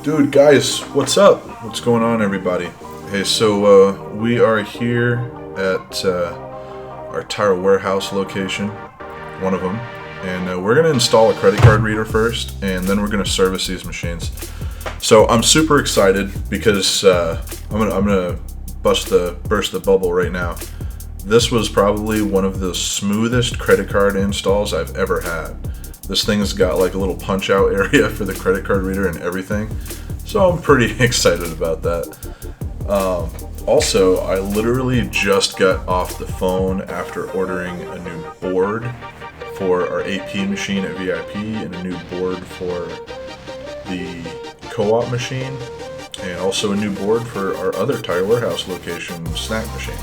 Dude, guys, what's up? What's going on, everybody? Hey, so we are here at our tire warehouse location, one of them, and we're going to install a credit card reader first, and then we're going to service these machines. So I'm super excited because I'm gonna burst the bubble right now. This was probably one of the smoothest credit card installs I've ever had. This thing's got like a little punch out area for the credit card reader and everything. So I'm pretty excited about that. Also, I literally just got off the phone after ordering a new board for our AP machine at VIP and a new board for the co-op machine, and also a new board for our other tire warehouse location snack machine.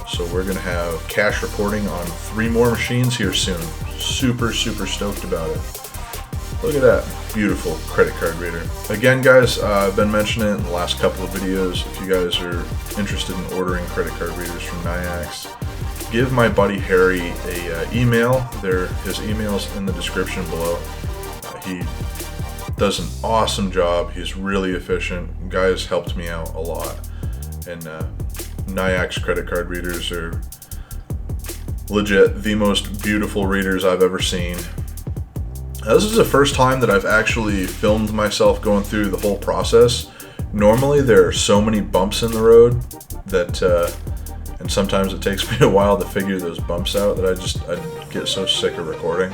So we're going to have cash reporting on 3 more machines here soon. Super stoked about it. Look at that beautiful credit card reader. Again, guys, I've been mentioning it in the last couple of videos. If you guys are interested in ordering credit card readers from Nayax, give my buddy Harry a email. His email's in the description below. He does an awesome job. He's really efficient. Guys helped me out a lot. And Nayax credit card readers are legit the most beautiful readers I've ever seen. This is the first time that I've actually filmed myself going through the whole process. Normally there are so many bumps in the road that, and sometimes it takes me a while to figure those bumps out that I get so sick of recording.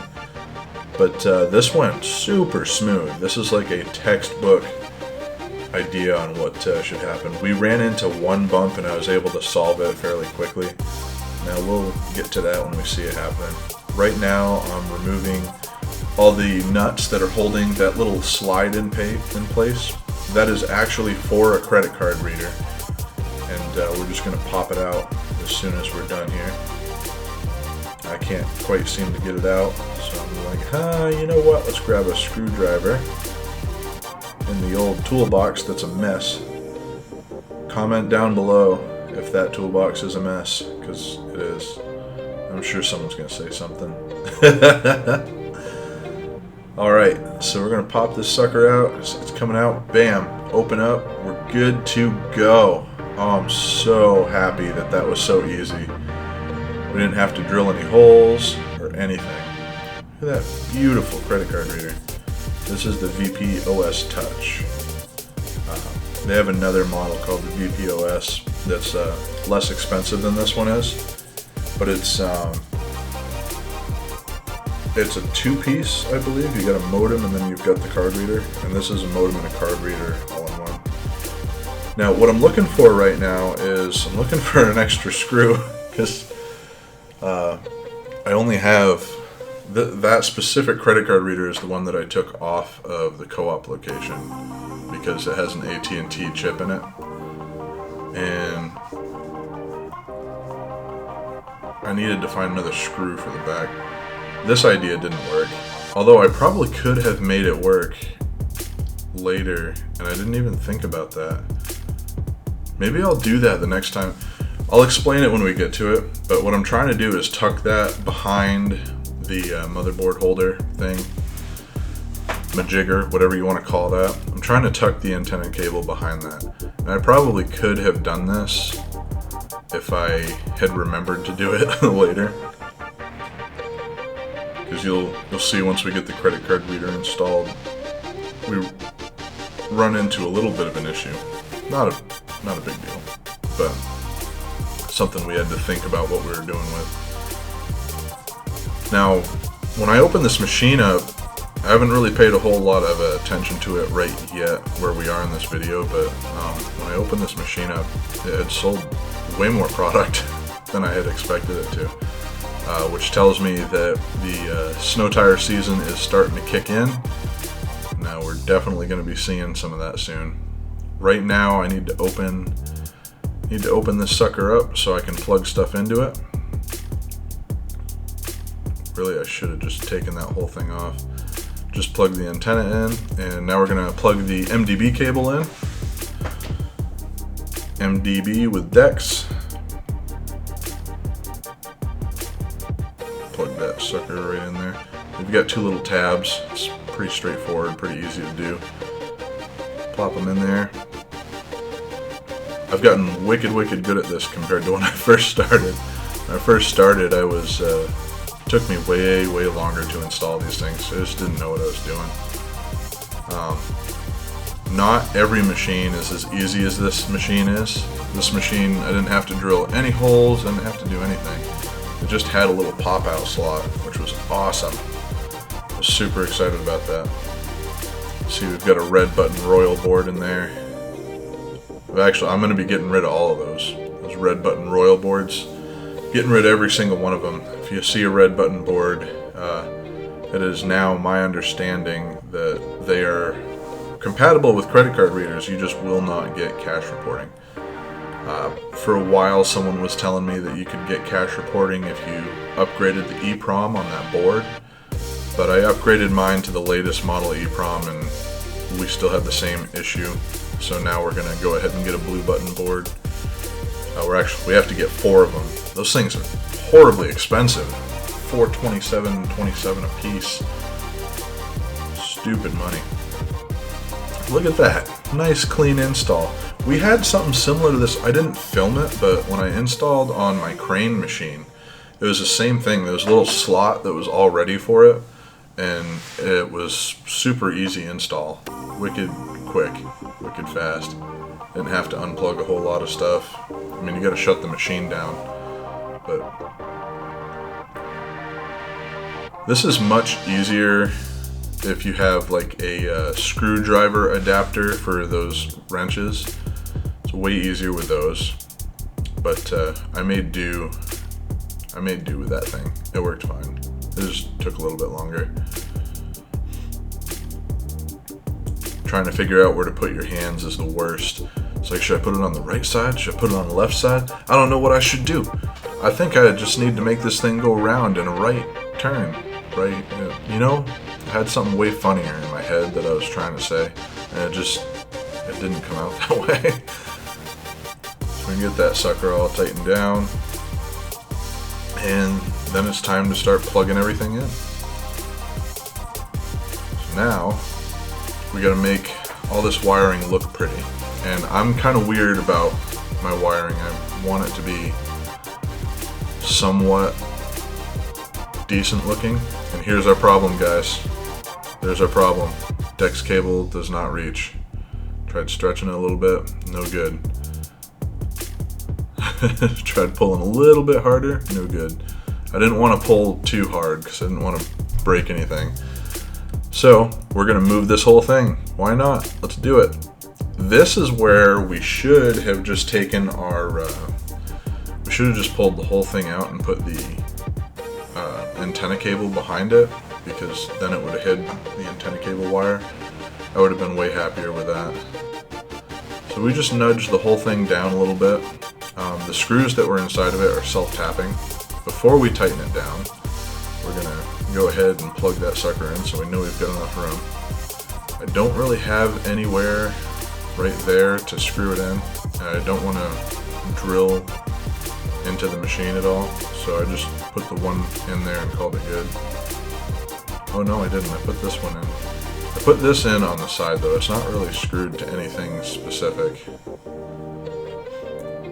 But this went super smooth. This is like a textbook idea on what should happen. We ran into one bump and I was able to solve it fairly quickly. Now we'll get to that when we see it happening. Right now I'm removing all the nuts that are holding that little slide in place. That is actually for a credit card reader, and we're just going to pop it out as soon as we're done here. I can't quite seem to get it out, so I'm like, you know what, let's grab a screwdriver in the old toolbox that's a mess. Comment down below if that toolbox is a mess, because it is. I'm sure someone's going to say something. Alright, so we're going to pop this sucker out. It's coming out. Bam. Open up. We're good to go. Oh, I'm so happy that was so easy. We didn't have to drill any holes or anything. Look at that beautiful credit card reader. This is the VP OS Touch. They have another model called the VP OS that's less expensive than this one is, but it's a 2-piece, I believe. You got a modem and then you've got the card reader, and this is a modem and a card reader all in one. Now what I'm looking for right now is I'm looking for an extra screw, because I only have that specific credit card reader is the one that I took off of the co-op location because it has an AT&T chip in it, and I needed to find another screw for the back. This idea didn't work, although I probably could have made it work later, and I didn't even think about that. Maybe I'll do that the next time. I'll explain it when we get to it, but what I'm trying to do is tuck that behind the motherboard holder thing, majigger, whatever you want to call that. I'm trying to tuck the antenna cable behind that, and I probably could have done this if I had remembered to do it later. Because you'll see once we get the credit card reader installed, we run into a little bit of an issue. Not a big deal, but something we had to think about what we were doing with. Now, when I open this machine up, I haven't really paid a whole lot of attention to it right yet where we are in this video, but when I opened this machine up, it had sold way more product than I had expected it to. Which tells me that the snow tire season is starting to kick in. Now we're definitely going to be seeing some of that soon. Right now I need to open this sucker up so I can plug stuff into it. Really, I should have just taken that whole thing off. Just plug the antenna in, and now we're going to plug the MDB cable in. MDB with DEX. Plug that sucker right in there. We've got 2 little tabs. It's pretty straightforward, pretty easy to do. plop them in there. I've gotten wicked good at this compared to when I first started. When I first started, I was took me way longer to install these things. I just didn't know what I was doing. Not every machine is as easy as this machine is. This machine, I didn't have to drill any holes, I didn't have to do anything. It just had a little pop-out slot, which was awesome. I was super excited about that. See, we've got a red button royal board in there. Actually, I'm going to be getting rid of all of those red button royal boards. Getting rid of every single one of them. If you see a red button board, it is now my understanding that they are compatible with credit card readers. You just will not get cash reporting. For a while, someone was telling me that you could get cash reporting if you upgraded the EEPROM on that board, but I upgraded mine to the latest model EEPROM and we still have the same issue. So now we're gonna go ahead and get a blue button board. We have to get 4 of them. Those things are horribly expensive. $427.27 a piece. Stupid money. Look at that. Nice clean install. We had something similar to this. I didn't film it, but when I installed on my crane machine, it was the same thing. There was a little slot that was all ready for it, and it was super easy install. Wicked quick, wicked fast. Didn't have to unplug a whole lot of stuff. I mean, you gotta shut the machine down, but this is much easier if you have like a screwdriver adapter for those wrenches. It's way easier with those, but I made do with that thing. It worked fine. It just took a little bit longer. Trying to figure out where to put your hands is the worst. It's like, should I put it on the right side? Should I put it on the left side? I don't know what I should do. I think I just need to make this thing go around in a right turn. Right? You know? I had something way funnier in my head that I was trying to say, and it didn't come out that way. So we can get that sucker all tightened down, and then it's time to start plugging everything in. So now we gotta make all this wiring look pretty, and I'm kind of weird about my wiring. I want it to be somewhat decent looking, and here's our problem, guys. There's our problem. Dex cable does not reach. Tried stretching it a little bit, no good. Tried pulling a little bit harder, no good. I didn't want to pull too hard because I didn't want to break anything. So we're gonna move this whole thing. Why not? Let's do it. This is where we should have just taken our, we should have just pulled the whole thing out and put the antenna cable behind it, because then it would have hid the antenna cable wire. I would have been way happier with that. So we just nudged the whole thing down a little bit. The screws that were inside of it are self-tapping. Before we tighten it down, we're gonna go ahead and plug that sucker in so we know we've got enough room. I don't really have anywhere right there to screw it in, and I don't want to drill into the machine at all, so I just put the one in there and called it good. Oh no, I didn't. I put this one in. I put this in on the side though. It's not really screwed to anything specific.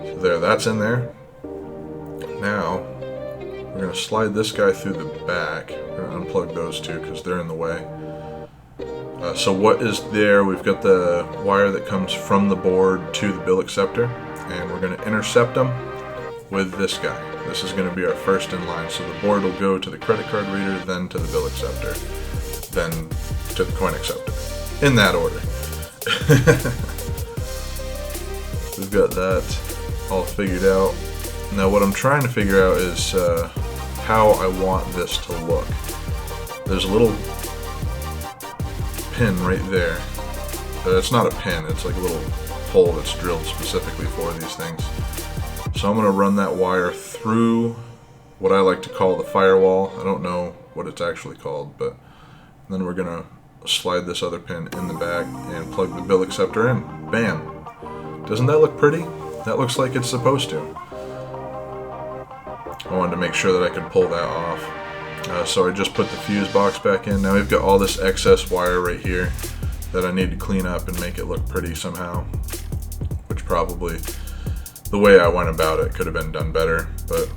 So there, that's in there. Now we're going to slide this guy through the back. We're going to unplug those two because they're in the way. So what is there? We've got the wire that comes from the board to the bill acceptor, and we're going to intercept them with this guy. This is going to be our first in line. So the board will go to the credit card reader, then to the bill acceptor, then to the coin acceptor. In that order. We've got that all figured out. Now what I'm trying to figure out is how I want this to look. There's a little pin right there. It's not a pin, it's like a little hole that's drilled specifically for these things. So I'm going to run that wire through what I like to call the firewall. I don't know what it's actually called, but then we're going to slide this other pin in the back and plug the bill acceptor in. Bam! Doesn't that look pretty? That looks like it's supposed to. I wanted to make sure that I could pull that off. So I just put the fuse box back in. Now we've got all this excess wire right here. that I need to clean up and make it look pretty somehow, which probably the way I went about it could have been done better, but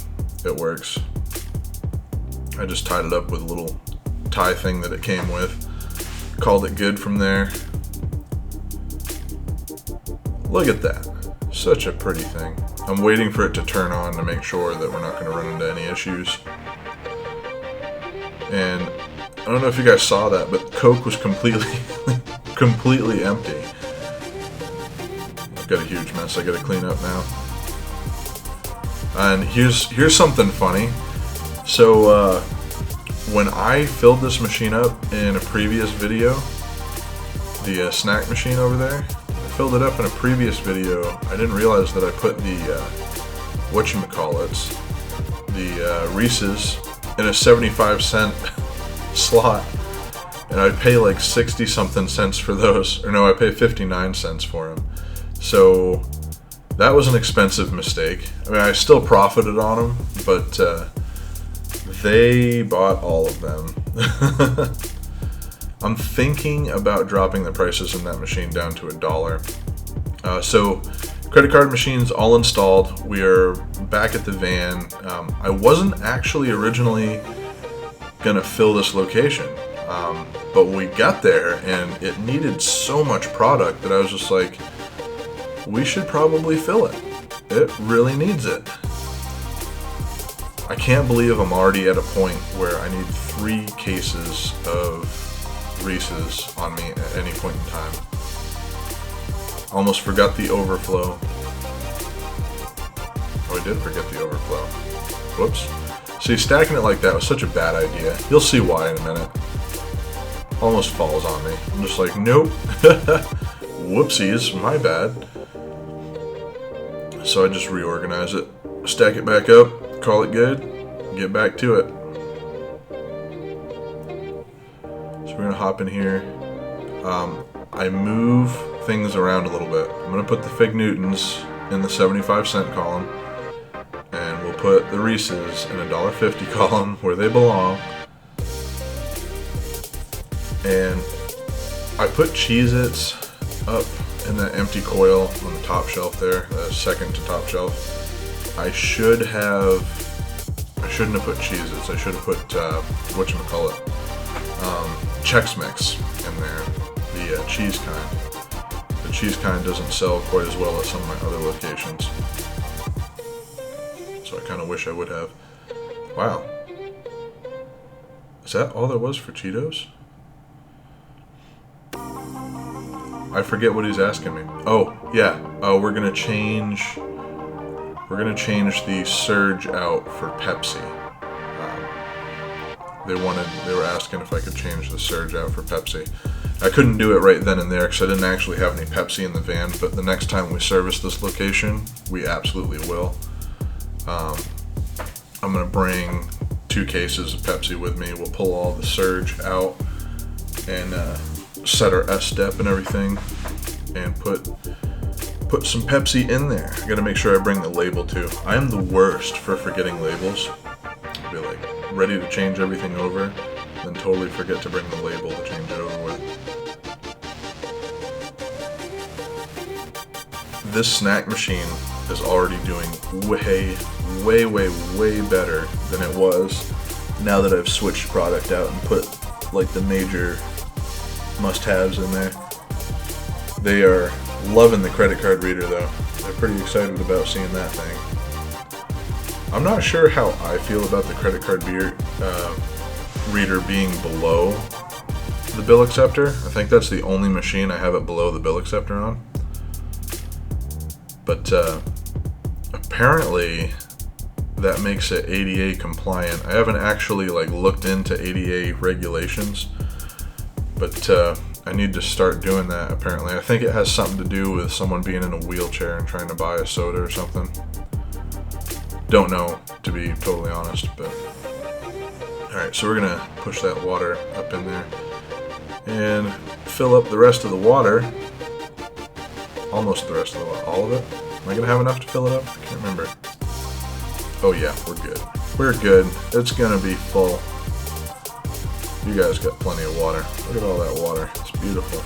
it works. I just tied it up with a little tie thing that it came with, called it good from there. Look at that, such a pretty thing. I'm waiting for it to turn on to make sure that we're not going to run into any issues. And I don't know if you guys saw that, but Coke was completely empty. I've got a huge mess I got to clean up now. And here's something funny. So when I filled this machine up in a previous video, the snack machine over there, I filled it up in a previous video. I didn't realize that I put the whatchamacallits, the Reese's in a 75-cent slot, and I pay like 60 something cents for those, or no, I pay 59 cents for them. So that was an expensive mistake. I mean, I still profited on them, but they bought all of them. I'm thinking about dropping the prices in that machine down to $1. So credit card machines all installed. We are back at the van. I wasn't actually originally gonna fill this location, but we got there and it needed so much product that I was just like, we should probably fill it. It really needs it. I can't believe I'm already at a point where I need 3 cases of Reese's on me at any point in time. Almost forgot the overflow. Oh, I did forget the overflow. Whoops. See, stacking it like that was such a bad idea. You'll see why in a minute. Almost falls on me. I'm just like, nope. Whoopsies, my bad. So I just reorganize it, stack it back up, call it good, get back to it. So we're gonna hop in here. I move things around a little bit. I'm gonna put the Fig Newtons in the 75-cent column, and we'll put the Reese's in a $1.50 column where they belong. And I put Cheez-Its up in that empty coil on the top shelf there, the second to top shelf. I shouldn't have put Cheez-Its. I should have put whatchamacallit, Chex Mix in there, the cheese kind. The cheese kind doesn't sell quite as well as some of my other locations, so I kind of wish I would have. Wow, is that all there was for Cheetos? I forget what he's asking me. Oh, yeah. We're gonna change the Surge out for Pepsi. They were asking if I could change the Surge out for Pepsi. I couldn't do it right then and there because I didn't actually have any Pepsi in the van, but the next time we service this location, we absolutely will. I'm gonna bring 2 cases of Pepsi with me. We'll pull all the Surge out and set our S-step and everything, and put some Pepsi in there. I gotta make sure I bring the label too. I am the worst for forgetting labels. I'll be like ready to change everything over, then totally forget to bring the label to change it over with. This snack machine is already doing way better than it was now that I've switched product out and put like the major must-haves in there. They are loving the credit card reader though. They're pretty excited about seeing that thing. I'm not sure how I feel about the credit card reader being below the bill acceptor. I think that's the only machine I have it below the bill acceptor on. But apparently that makes it ADA compliant. I haven't actually like looked into ADA regulations, but I need to start doing that apparently. I think it has something to do with someone being in a wheelchair and trying to buy a soda or something. Don't know, to be totally honest, but alright, so we're gonna push that water up in there and fill up the rest of the water. Almost the rest of the water. All of it? Am I gonna have enough to fill it up? I can't remember. Oh yeah, we're good. We're good. It's gonna be full. You guys got plenty of water. Look at all that water. It's beautiful.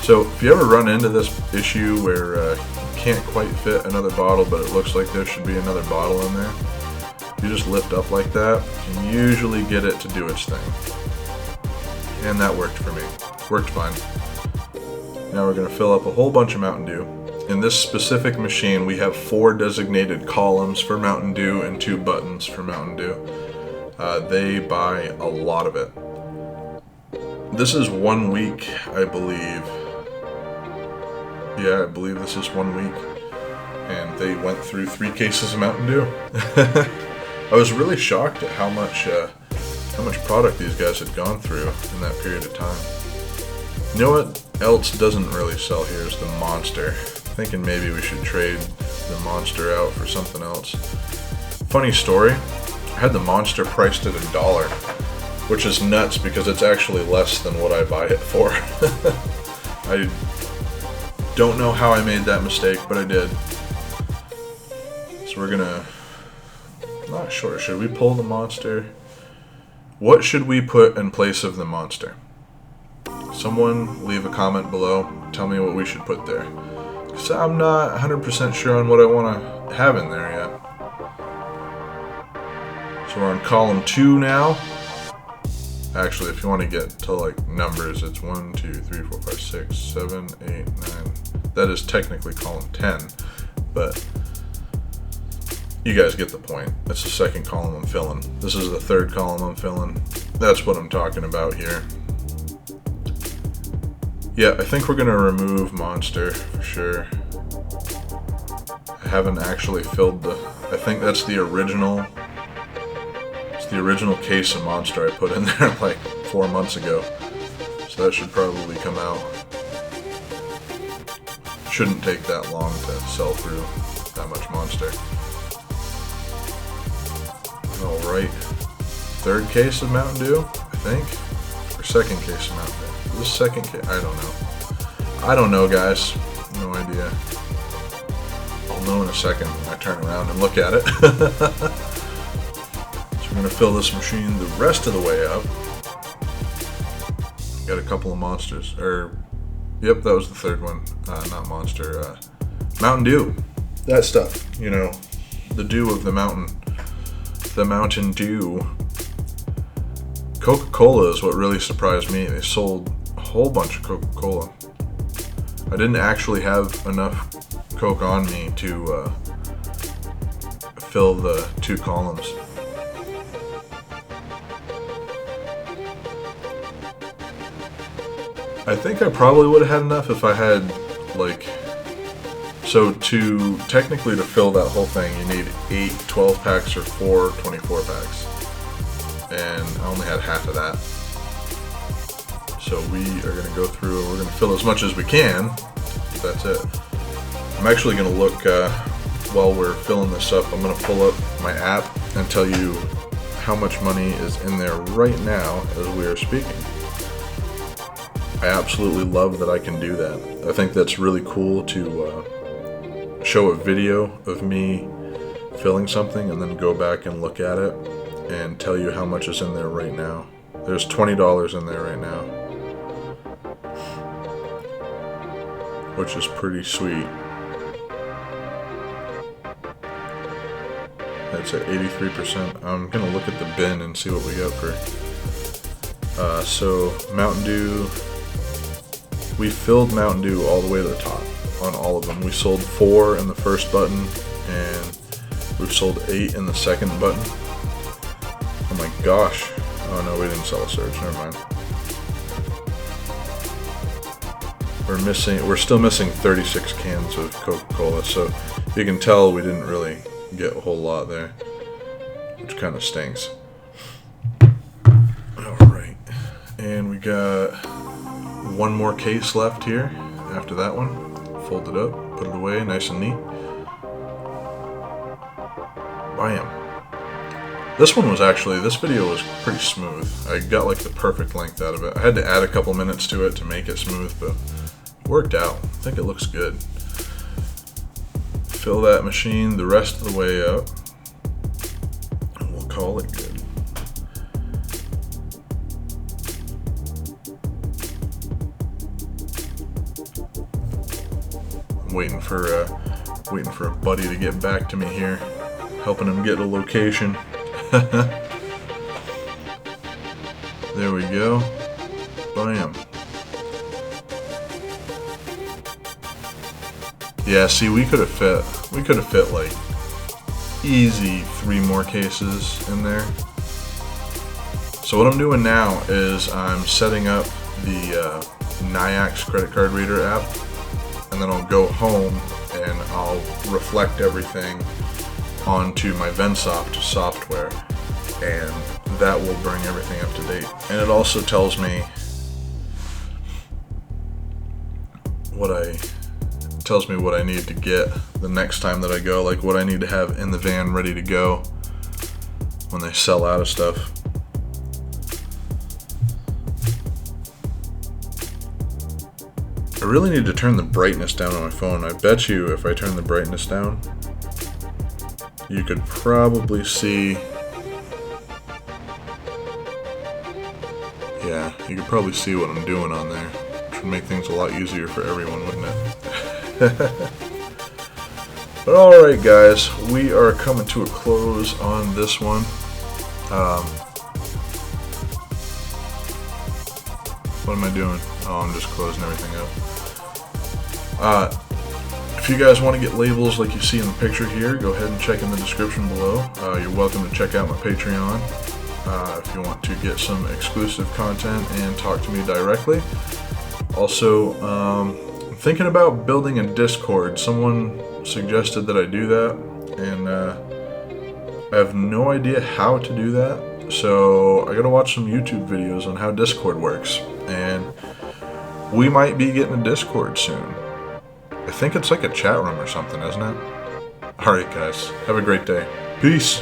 So if you ever run into this issue where you can't quite fit another bottle, but it looks like there should be another bottle in there, you just lift up like that, you can usually get it to do its thing. And that worked for me. Worked fine. Now we're going to fill up a whole bunch of Mountain Dew. In this specific machine, we have 4 designated columns for Mountain Dew and 2 buttons for Mountain Dew. They buy a lot of it. This is 1 week, I believe. Yeah, I believe this is 1 week. And they went through 3 cases of Mountain Dew. I was really shocked at how much product these guys had gone through in that period of time. You know what else doesn't really sell here is the Monster. Thinking maybe we should trade the Monster out for something else. Funny story, I had the Monster priced at $1, which is nuts because it's actually less than what I buy it for. I don't know how I made that mistake, but I did. So we're gonna, not sure, should we pull the Monster? What should we put in place of the Monster? Someone leave a comment below, tell me what we should put there. Because I'm not 100% sure on what I want to have in there yet. So we're on column 2 now. Actually, if you want to get to like numbers, it's 1, 2, 3, 4, 5, 6, 7, 8, 9. That is technically column 10, but you guys get the point. That's the second column I'm filling. This is the third column I'm filling. That's what I'm talking about here. Yeah, I think we're gonna remove Monster for sure. I haven't actually filled the, I think that's the original, it's the original case of Monster I put in there like 4 months ago. So that should probably come out. Shouldn't take that long to sell through that much Monster. Alright, 3rd case of Mountain Dew, I think, or 2nd case of Mountain Dew. This 2nd case, I don't know. I don't know, guys. No idea. I'll know in a second when I turn around and look at it. So we're gonna fill this machine the rest of the way up. Got a couple of Monsters, yep, that was the 3rd one. Not Monster, Mountain Dew. That stuff, you know, the dew of the mountain. The Mountain Dew. Coca-Cola is what really surprised me. They sold a whole bunch of Coca-Cola. I didn't actually have enough Coke on me to fill the 2 columns. I think I probably would have had enough if I had, like, so technically to fill that whole thing, you need 8 12 packs or 4 24 packs. And I only had half of that. So we are going to go through and we're going to fill as much as we can. That's it. I'm actually going to look, while we're filling this up, I'm going to pull up my app and tell you how much money is in there right now as we are speaking. I absolutely love that I can do that. I think that's really cool to show a video of me filling something and then go back and look at it and tell you how much is in there right now. There's $20 in there right now, which is pretty sweet. That's at 83%. I'm gonna look at the bin and see what we got for. So Mountain Dew, we filled Mountain Dew all the way to the top on all of them. We sold 4 in the first button and we've sold 8 in the second button. Oh my gosh. Oh no, we didn't sell a surge, never mind. We're still missing 36 cans of Coca-Cola, so you can tell we didn't really get a whole lot there, which kind of stinks. Alright, and we got 1 more case left here after that one. Fold it up, put it away, nice and neat. Bam. This one was actually, this video was pretty smooth. I got like the perfect length out of it. I had to add a couple minutes to it to make it smooth, but it worked out. I think it looks good. Fill that machine the rest of the way up, and we'll call it good. waiting for a buddy to get back to me here, helping him get a location. There we go. Bam. Yeah, see, we could have fit like easy 3 more cases in there. So what I'm doing now is I'm setting up the Nayax credit card reader app, and then I'll go home and I'll reflect everything onto my VendSoft software, and that will bring everything up to date. And it also tells me what I need to get the next time that I go, like what I need to have in the van ready to go when they sell out of stuff. I really need to turn the brightness down on my phone. I bet you if I turn the brightness down, you could probably see. Yeah, you could probably see what I'm doing on there, which would make things a lot easier for everyone, wouldn't it? But alright guys, we are coming to a close on this one. What am I doing? Oh, I'm just closing everything up. If you guys want to get labels like you see in the picture here, go ahead and check in the description below. You're welcome to check out my Patreon if you want to get some exclusive content and talk to me directly. Also, I'm thinking about building a Discord. Someone suggested that I do that, and I have no idea how to do that. So I gotta watch some YouTube videos on how Discord works, and we might be getting a Discord soon. I think it's like a chat room or something, isn't it? Alright guys, have a great day. Peace!